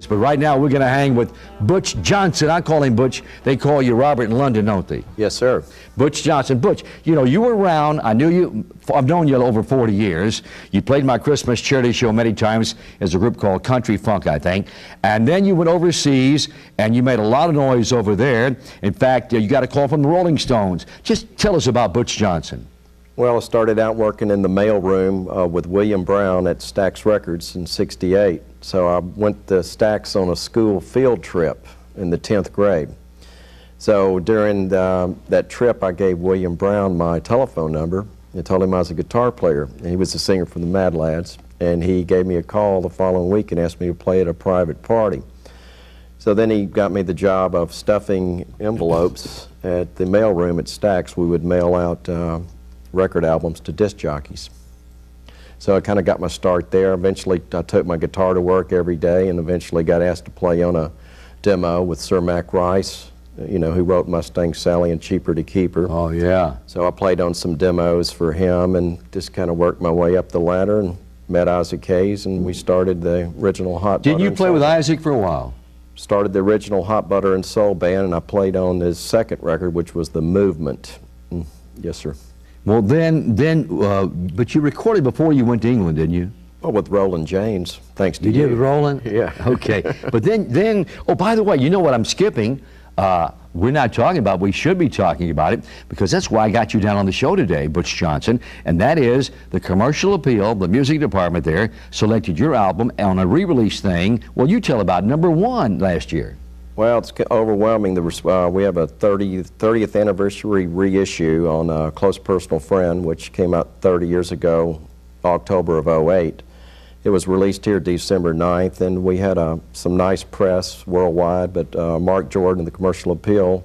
But right now we're going to hang with Butch Johnson. I call him Butch. They call you Robert in London, don't they? Yes, sir. Butch Johnson. Butch, you know, you were around. I knew you. I've known you over 40 years. You played my Christmas charity show many times as a group called Country Funk, I think. And then you went overseas, and you made a lot of noise over there. In fact, you got a call from the Rolling Stones. Just tell us about Butch Johnson. Well, I started out working in the mailroom with William Brown at Stax Records in '68. So I went to Stax on a school field trip in the 10th grade. So during that trip, I gave William Brown my telephone number and told him I was a guitar player. And he was the singer from the Mad Lads. And he gave me a call the following week and asked me to play at a private party. So then he got me the job of stuffing envelopes at the mailroom at Stax. We would mail out record albums to disc jockeys. So I kind of got my start there. Eventually I took my guitar to work every day and eventually got asked to play on a demo with Sir Mac Rice, you know, who wrote Mustang Sally and Cheaper to Keep Her. Oh, yeah. So I played on some demos for him and just kind of worked my way up the ladder and met Isaac Hayes, and we started the original Hot Butter. Didn't you play with Isaac for a while? Started the original Hot Butter and Soul band, and I played on his second record, which was The Movement. Yes, sir. Well, but you recorded before you went to England, didn't you? Well, with Roland James, thanks to you. You did with Roland? Yeah. Okay. But then, oh, by the way, you know what I'm skipping? We're not talking about, we should be talking about it, because that's why I got you down on the show today, Butch Johnson, and that is the commercial appeal. The music department there selected your album on a re-release thing. Well, you tell about #1 last year. Well, it's overwhelming. We have a 30th anniversary reissue on A Close Personal Friend, which came out 30 years ago, October of '08. It was released here December 9th, and we had some nice press worldwide, but Mark Jordan, the Commercial Appeal,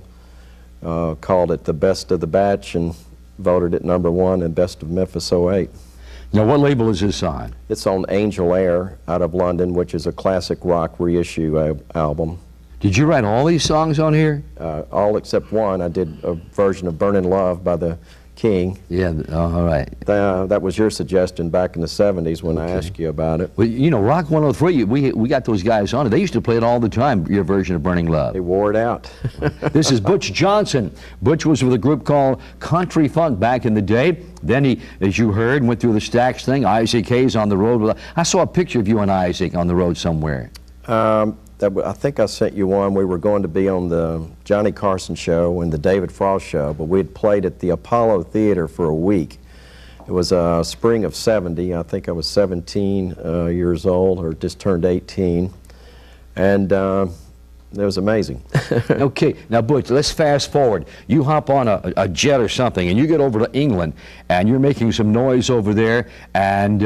called it the best of the batch and voted it #1 and best of Memphis '08. Now, what label is this on? It's on Angel Air out of London, which is a classic rock reissue album. Did you write all these songs on here? All except one. I did a version of Burnin' Love by the King. Yeah, all right. That was your suggestion back in the '70s when I asked you about it. Well, you know, Rock 103, we got those guys on it. They used to play it all the time, your version of Burning Love. They wore it out. This is Butch Johnson. Butch was with a group called Country Funk back in the day. Then he, as you heard, went through the Stax thing. Isaac Hayes on the road. I saw a picture of you and Isaac on the road somewhere. I think I sent you one. We were going to be on the Johnny Carson show and the David Frost show, but we had played at the Apollo Theater for a week. It was spring of '70. I think I was 17 years old, or just turned 18, and it was amazing. Okay, now Butch, let's fast forward. You hop on a jet or something, and you get over to England, and you're making some noise over there, and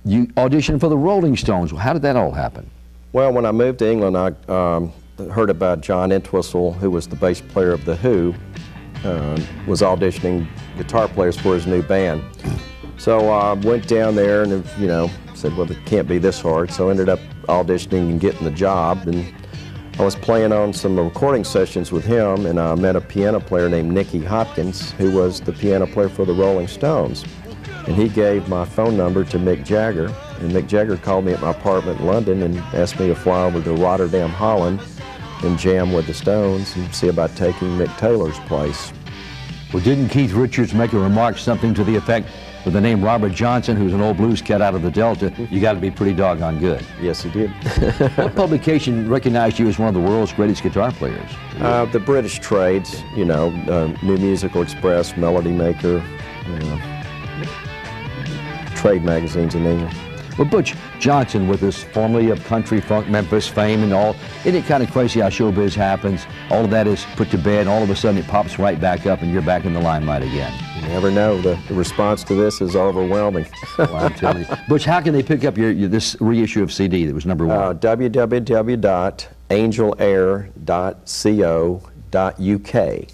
you audition for the Rolling Stones. How did that all happen? Well, when I moved to England, I heard about John Entwistle, who was the bass player of The Who, was auditioning guitar players for his new band. So I went down there and, you know, said, well, it can't be this hard. So I ended up auditioning and getting the job. And I was playing on some recording sessions with him, and I met a piano player named Nicky Hopkins, who was the piano player for the Rolling Stones. And he gave my phone number to Mick Jagger, and Mick Jagger called me at my apartment in London and asked me to fly over to Rotterdam, Holland, and jam with the Stones and see about taking Mick Taylor's place. Well, didn't Keith Richards make a remark, something to the effect, with the name Robert Johnson, who's an old blues cat out of the Delta, you got to be pretty doggone good? Yes, he did. What publication recognized you as one of the world's greatest guitar players? The British trades, you know, New Musical Express, Melody Maker, trade magazines in England. Well, Butch Johnson, with this formerly of country funk Memphis fame and all, isn't it kind of crazy how showbiz happens? All of that is put to bed, and all of a sudden it pops right back up and you're back in the limelight again. You never know. The response to this is overwhelming. Well, I'm telling you. Butch, how can they pick up this reissue of CD that was #1? www.angelair.co.uk.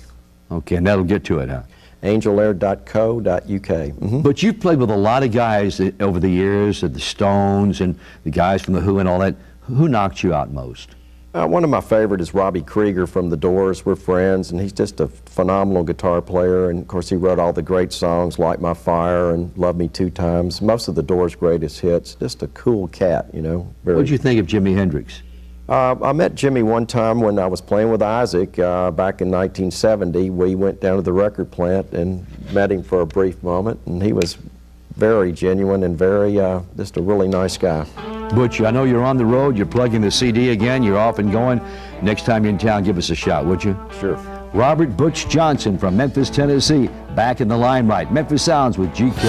Okay, and that'll get to it, huh? angelair.co.uk. But you've played with a lot of guys over the years, the Stones and the guys from The Who and all that. Who knocked you out most? One of my favorite is Robby Krieger from The Doors. We're friends, and he's just a phenomenal guitar player. And of course, he wrote all the great songs, Light My Fire and Love Me Two Times. Most of The Doors' greatest hits. Just a cool cat, you know. What did you think of Jimi Hendrix? I met Jimmy one time when I was playing with Isaac back in 1970. We went down to the record plant and met him for a brief moment, and he was very genuine and very, just a really nice guy. Butch, I know you're on the road, you're plugging the CD again, you're off and going. Next time you're in town, give us a shout, would you? Sure. Robert Butch Johnson from Memphis, Tennessee, back in the limelight. Memphis Sounds with GK.